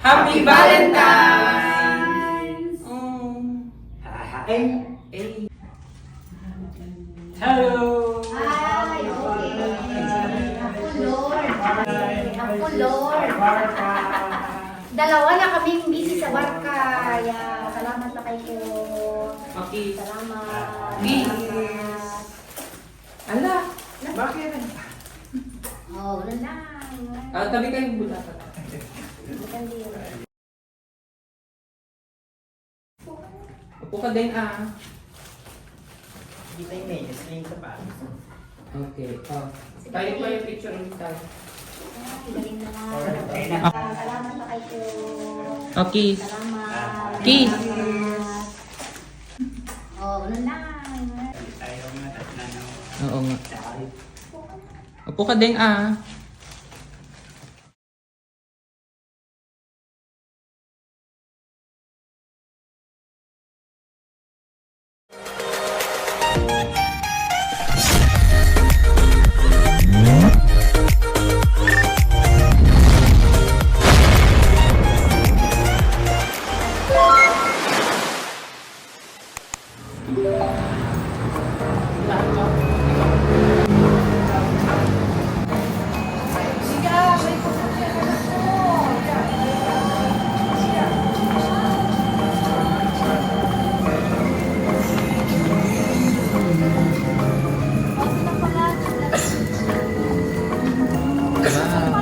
Happy Valentine's! Hey. Hello! Ay, okay. Ako, Lord. Ako, Lord. Dalawa na kaming busy sa barka. Yeah, salamat na kayo. Okay. Salamat. Peace. Ala, bakit? Oh, wala na. Tabi kayong bulata. Bukan din. Upo ka din Hindi tayo medyo, sling ka pa. Okay. Tayo pa yung picture ulit tayo. Ay, galing naman. Okay na. Salamat na kayo. Okay. Salamat. Kiss. Salamat. Oh, wala na. Tayo nga tatlo na. Oo nga. Upo ka din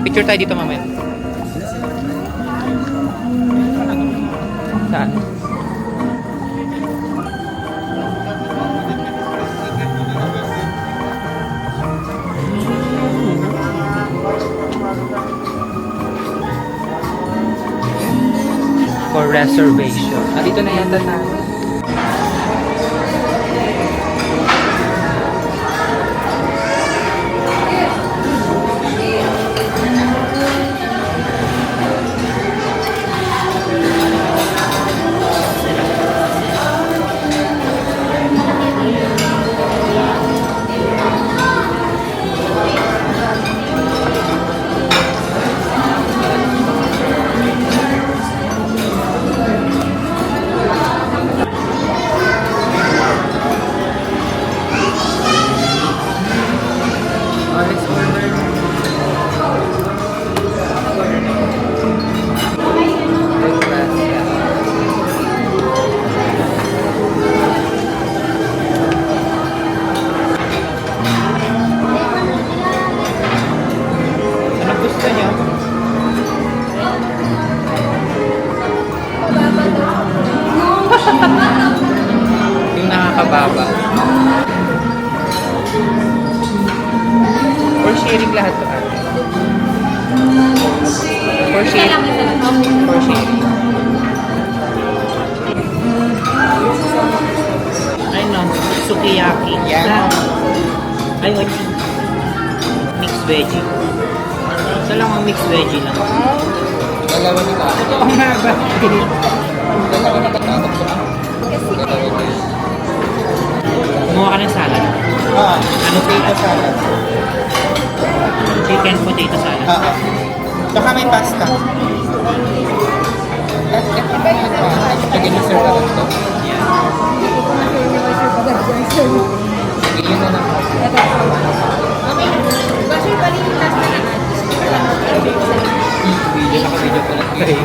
Picture tayo dito mamaya. Saan? For reservation. Dito na yata tayo. Yung nakakababa. For sharing lahat to ate. For sharing. For sharing. Ay no, sukiyaki. Yeah. Ay, wait. Mixed veggie. Isa lang ang mixed veggie lang. Dalawa ni Kaka. Oo nga ba? Dalawa na pagkatak siya. Kumuha ka ng salad. Ano potato salad? Chicken potato salad. Baka may pasta. Pwede mo serve ka dito. Sige, yun na lang. Video na video ko lang. Okay.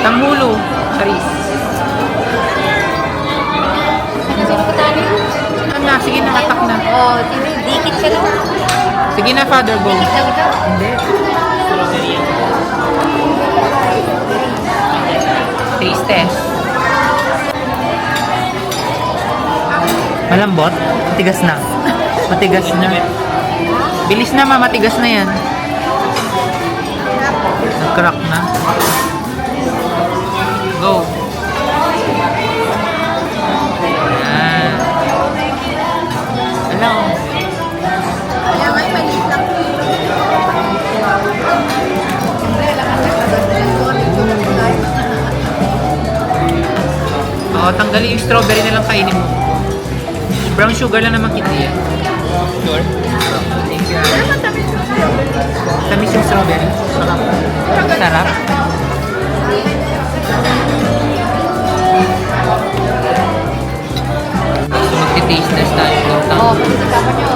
Tanghulo, Charis. Ano na, sige na, hatak na. Oh, dikit siya lang. Sige na, Father, go. Dikit lang ito. Hindi. Taste test. Malambot? Matigas na. Matigas na. Bilis na, matigas na yan. Nag-crack na. Go. Ayan. Hello. Kaya may maliit lang. Oo, tanggalin yung strawberry na lang kainin mo. Brown sugar lang naman kita yan. Sure? Thank you. Tamis yung strawberry. Sarap. Sarap. So, magti-taste test tayo ng Oo, pagkakapan nyo.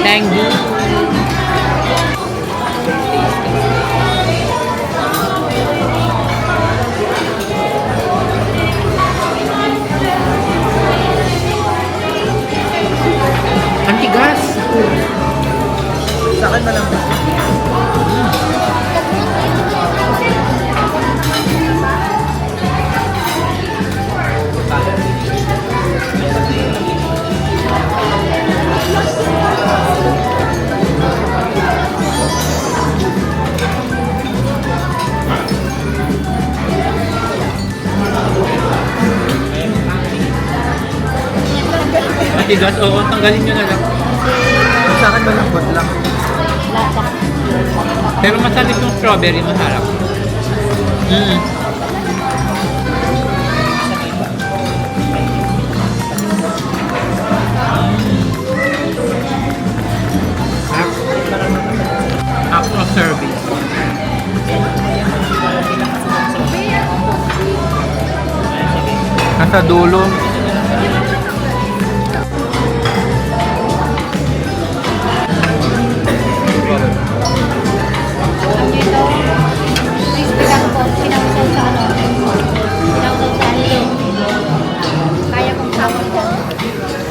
Tango. Ang tigas. Sa akin malambot. Ang tigas. Oo, tanggalin nyo na lang. Sa akin malambot lang. Pero masalit yung strawberry, masarap. Mm. After service. Nasa dulo. Alam nyo ito, crispy lang po, pinausaw sa ano, pinausaw sa alin. Kaya kong tawag dyan.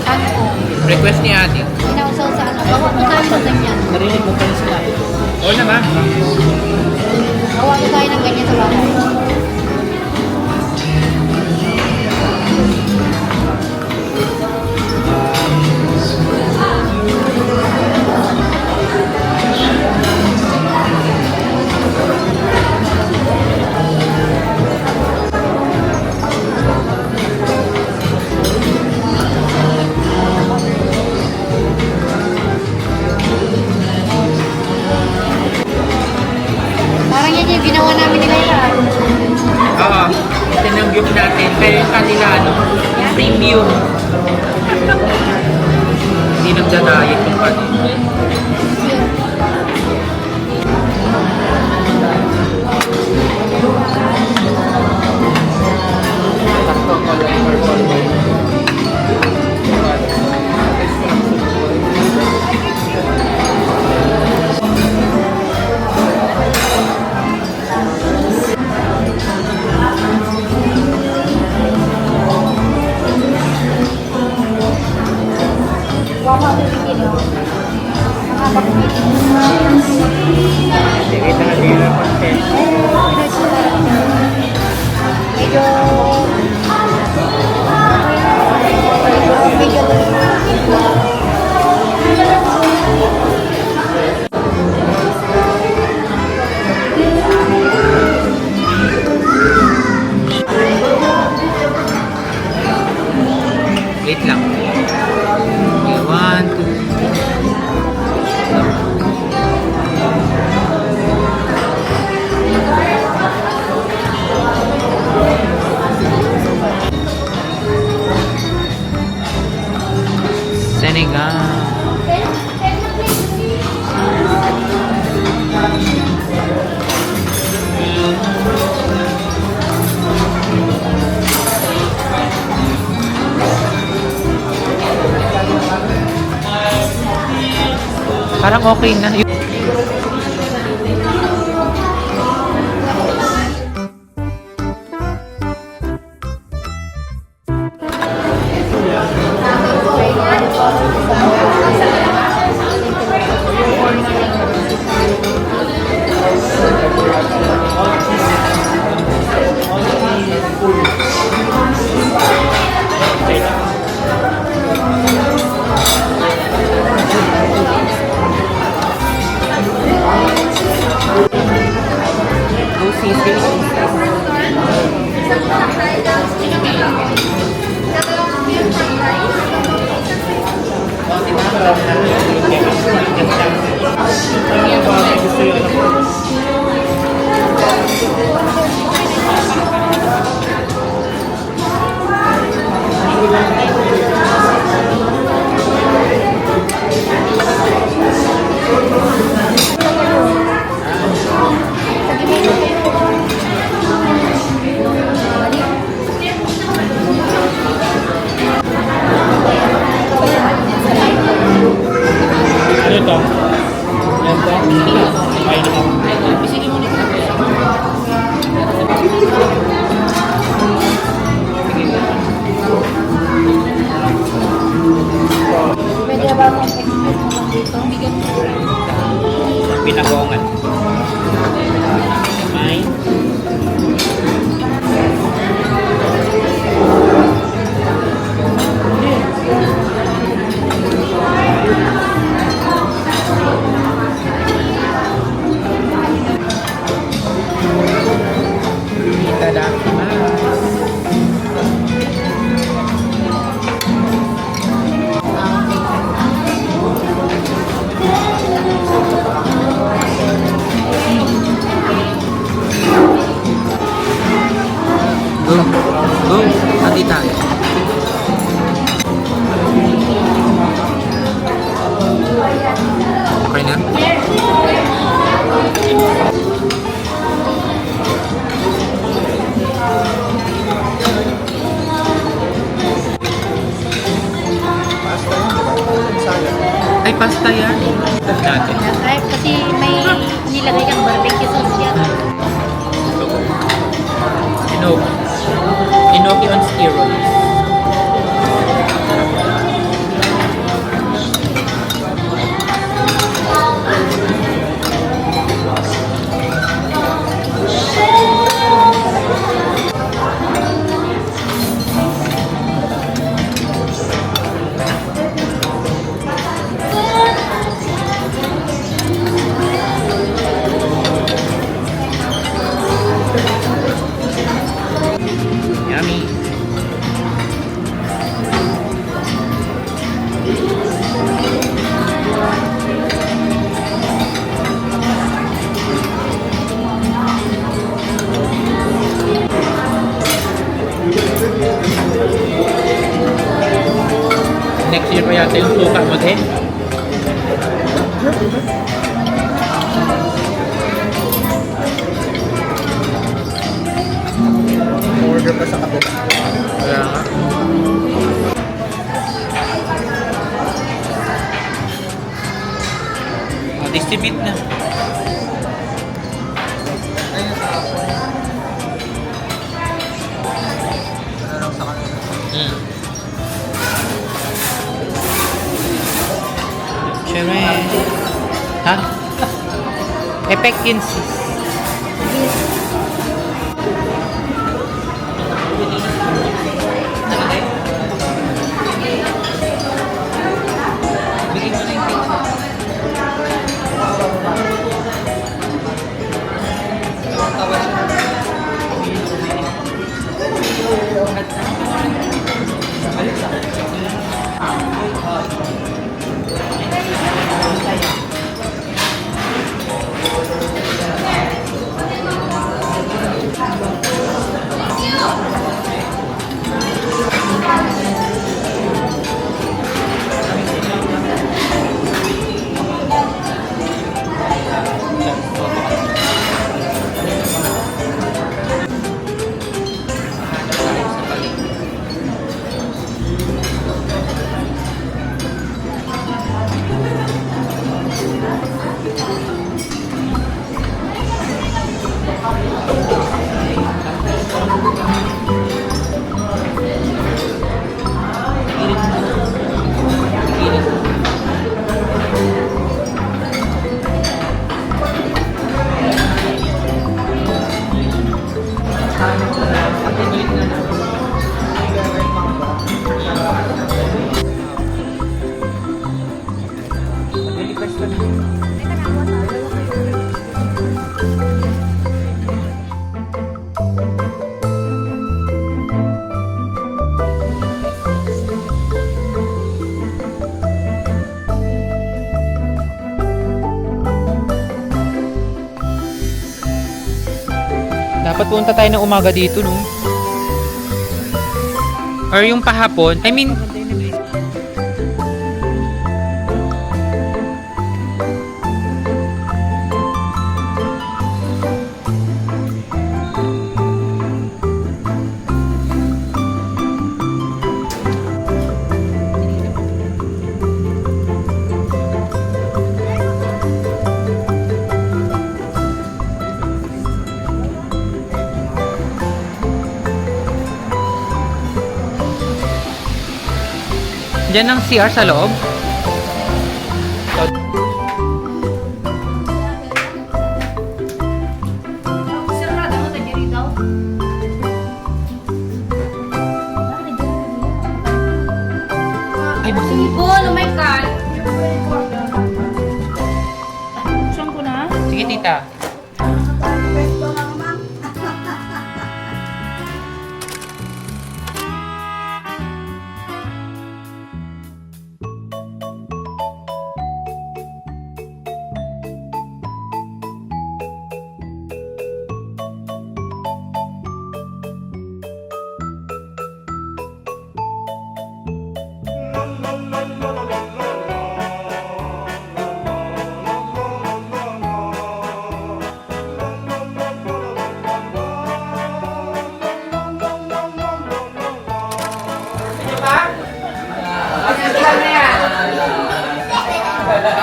Ano po, Request ni ate. pinausaw sa ano, bawa ko tayo sa ganyan. Narinig mo pa rin sila. Oo naman. Bawa ko tayo ng ganyan sa bahay. Parang yan yung ginawa namin ni Laila. Oo. Tinanggap natin. Pero yung kanila, ano, premium. Hindi nagdadayet yung kanila. Wapa ko bikin, no? Nakapag-bikin. Sige, talaga yung content. Medyo... Medyo... Wait lang. Okay, 1, 2. Senegal. Parang okay na. Ano yung ba? Gusto yun ako. Ano ito? Yan po? Ay, ito. Pwede ba akong expect naman dito? Pinagongan. May. Go. Go. Hati tayo. Okay na? Ay, pasta yan. Natin. Ay, kasi may nilagay kang barbecue sauce yan. Inoki. Inoki on steroids. Yummy. Next year pa yata yung suka mo din. Order pa sa kape. Kaya nga. Distribute na. Mm. Siyempre. Ha? Effect yun sis. Dapat punta tayo ng umaga dito, no? Or yung pahapon. I mean, dyan ang CR sa loob. Sarado mo tayo rito. Ay, buksan mo. Oh my God. Buksan ko na. Sige, tita.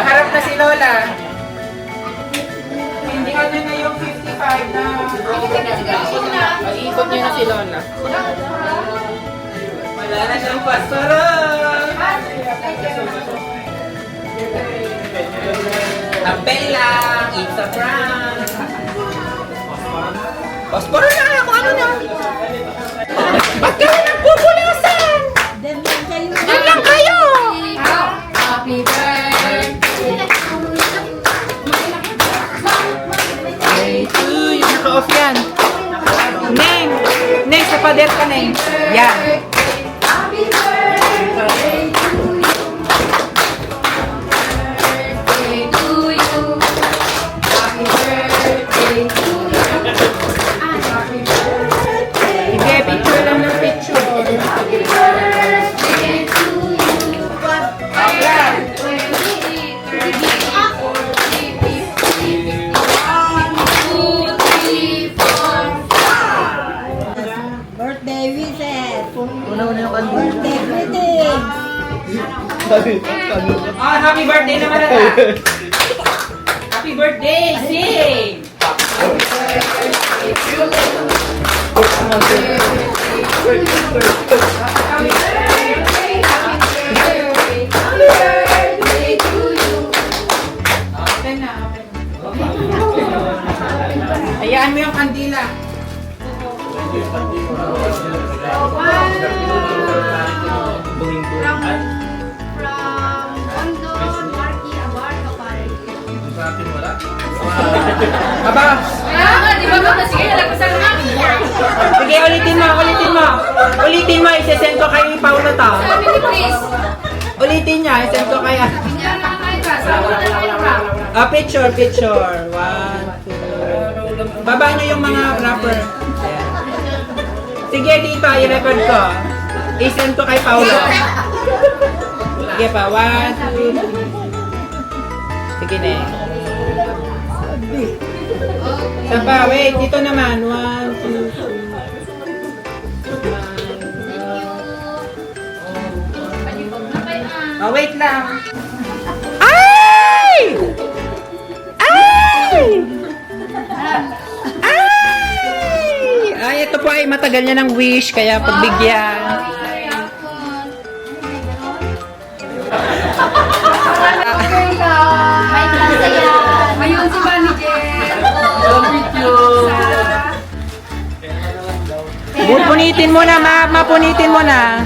Harap na si Lola. Hindi ka na yung 55 na. Iikot niya na si Lola. Wala na siyang pastoral. Abel lang, it's a prank. Pasporo na ako, ano na? Ba't kayo nagpupulasan? Diyan lang kayo! Happy birthday to you. Naka-off yan. Neng! Neng, sa pader ka, Neng. Yan. Happy birthday to you. Birthday to you. Happy birthday to you. Happy birthday. Sige, picture lang ng picture. Happy birthday to you. Yan. 2, 3, 4, 5. Birthday wishes. Birthday greetings. Ah, happy birthday naman na. Happy birthday, sing! Hayaan mo yung kandila. From London, Marky Abarca pare. Aba, Di ba ba? Sige, nalagpasan na. sige, ulitin mo. Ulitin mo, isesend ko kay Paula to. Sabi ni Chris. Ulitin niya, isesend ko kay... Pinyara na kayo ka. Sabi na kayo ka. Ah, picture. 1, 2. Baba niyo yung mga wrapper. Ayan. Sige, dito, i-record ko. I-send ko kay Paula. Sige pa, 1, 2. Sige na eh. Isa pa, wait, dito naman. 1, 2, 3. Oh, wait lang. Ay! Ay! Ay! Ay, ito po ay matagal niya ng wish, kaya pagbigyan. May klase yan. Mayroon si Manny Punitin mo na, mapunitin mo na.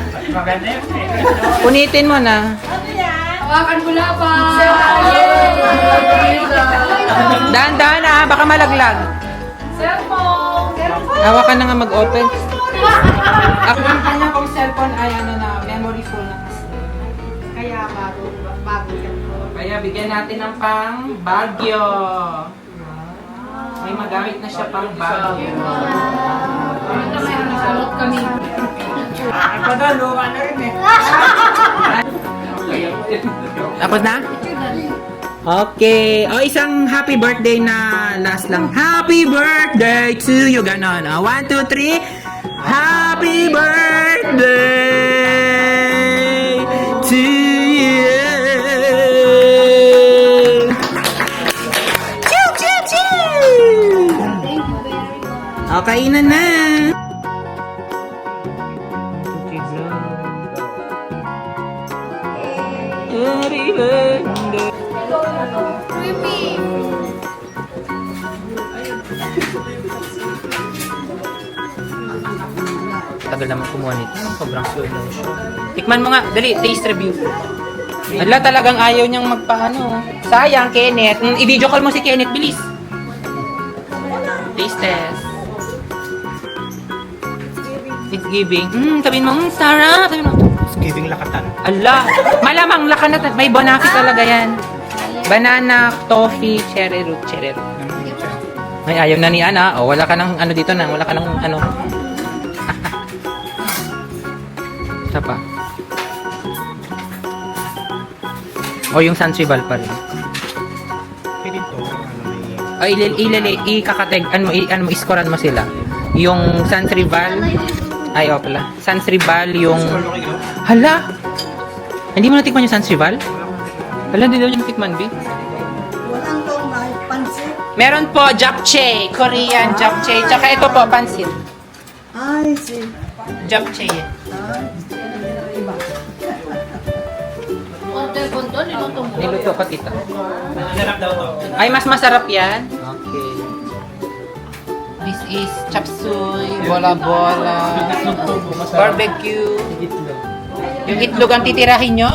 Punitin mo na. Hawakan ko lang pa. Dahan-dahan na, baka malaglag. Cellphone. Hawakan na nga mag-open. Ako ang kanya kong cellphone ay ano na, memory full na kasi. Kaya bago yan po. Kaya bigyan natin ng pang Baguio. May magamit na siya pang bag. Kami. Tapos na? Okay. O, isang happy birthday na last lang. Happy birthday to you. Ganon. 1, 2, 3. Happy birthday to you. Chew, chew, chew. O, kainan na. Happy birthday. Tagal naman kumuha nito. Sobrang slow motion. Tikman mo nga. Dali, taste review. Ala, talagang ayaw niyang magpaano. Sayang, Kenneth. I-video call mo si Kenneth. Bilis. Taste test. Thanksgiving. Sabihin mo, sarap. Sabihin mo. Thanksgiving lakatan. Ala, malamang lakan na. May bonaki talaga yan. Banana, toffee, cherry root, cherry root. Ay, ayaw na ni Ana. O, wala ka ng ano dito na. Wala ka ng ano. Isa pa. O, yung Sansival pa rin. Pwede to. Ay, ikakateg, ano mo, iskoran mo sila. Yung Sansival. Ay, o pala. Sansival, yung... Hala! Hindi mo natikman yung Sansival? Hala, hindi daw yung natikman, B. Walang tong pansit. Meron po, japchae. Korean japchae. Tsaka ito po, pansit. Ay, si. Japchae. Niluto ko, tita. Masarap daw to. Ay, mas masarap yan? Okay. This is chapsuy, bola-bola, barbecue. Yung itlog ang titirahin nyo?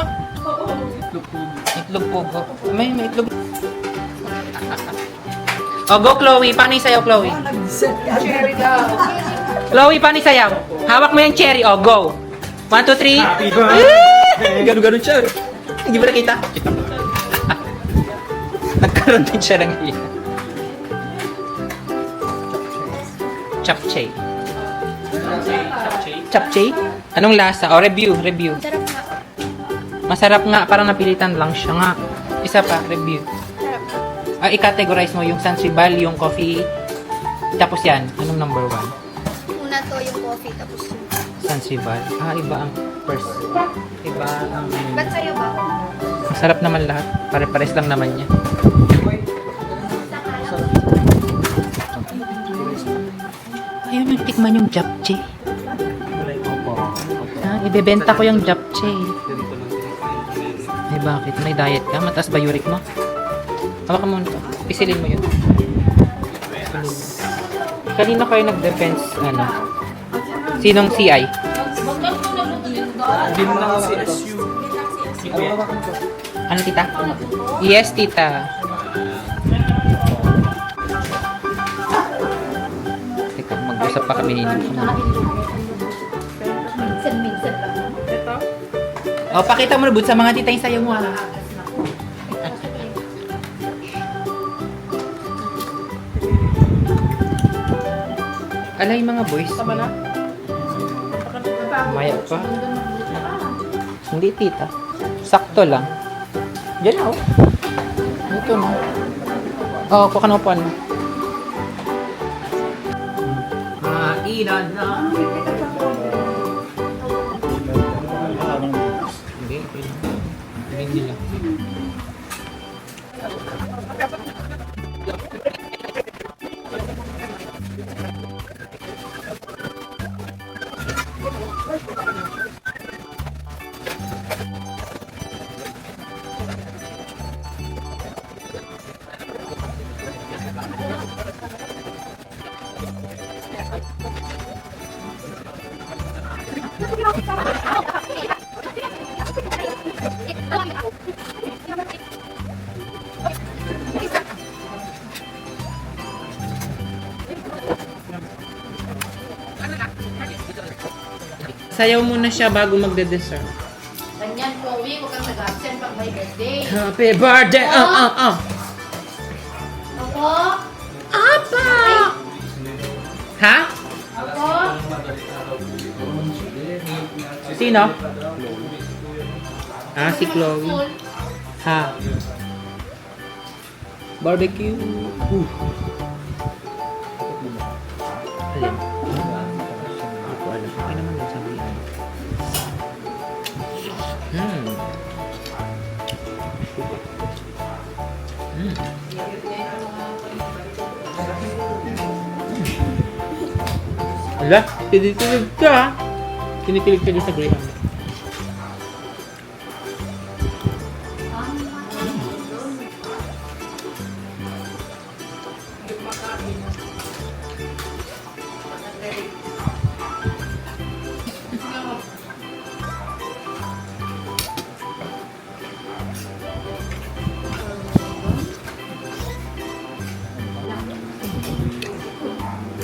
Itlog pugo. May itlog. O, go Chloe. Paano yung sayaw, Chloe? Chloe, paano yung sayaw? Hawak mo yung cherry. O, go. 1, 2, 3. Happy birthday! Ganun-ganun siya. Hindi mo nakita? Nagkaroon din siya ng hiya. Chapchae. Chapchae? Anong lasa? O, review. Sarap nga. Masarap nga. Parang napilitan lang siya nga. Isa pa, review. I-categorize mo yung Sansival, yung coffee. Tapos yan. Anong number 1? Una to yung coffee, tapos yung... Sansival. Iba ang first. Iba ang... Ba't sa'yo ba? Masarap naman lahat. Pare-pares lang naman niya. Ayaw nyo tikman yung japchae. Ibebenta ko yung japchae. Ay, bakit? May diet ka? Mataas ba uric mo? Hawakan mo nito. Pisilin mo yun. Kanina kayo nag-defense, ano? Sinong CI? Hindi mo lang si SU. Ano, tita? Yes, tita. Teka, mag-usap pa kami nini. Minsan lang. O, pakita mo na, Bud, sa mga tita yung sayo mo, ha? Ala, yung mga boys. Tama na? Maya pa. Hindi, tita. Sakto lang. Diyan na, oh. Ito na. Oo, kuha ka na upuan mo. Kainan na. Hindi nila. Sayaw muna siya bago magde-dessert. Ganyan, Chloe, huwag kang nag-absent pag may birthday. Happy birthday! Opo? Apa! Ha? Ako? Sino? Ah, si Chloe. Ha? Barbecue. Alin? Hindi ko alam. Okay naman din sabihin. Ala, tinikilig ka. Kinikilig ka din sa Graham.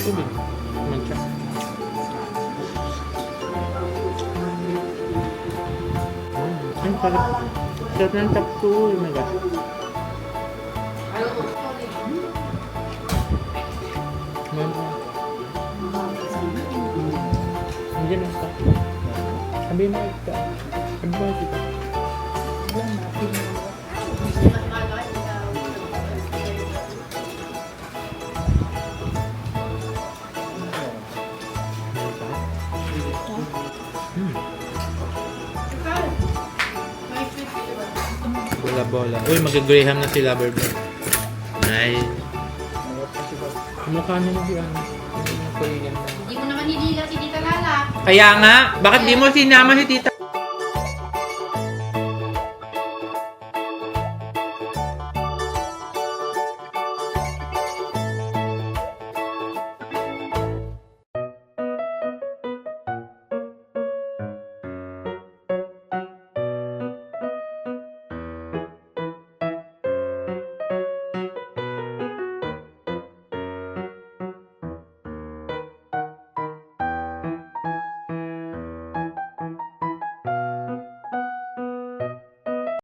Tubig. Mancha. Ang sarap. Sarap ng chapsuy. Oh my gosh. Nandiyan ang stuff. Sabi mo ito. Sabi mo ito. Bola-bola. Uy, mag-graham na si Loverboy. Ay. Mukha naman si ano. Hindi mo naman nilila si Tita Lala. Kaya nga, bakit di mo sinama si Tita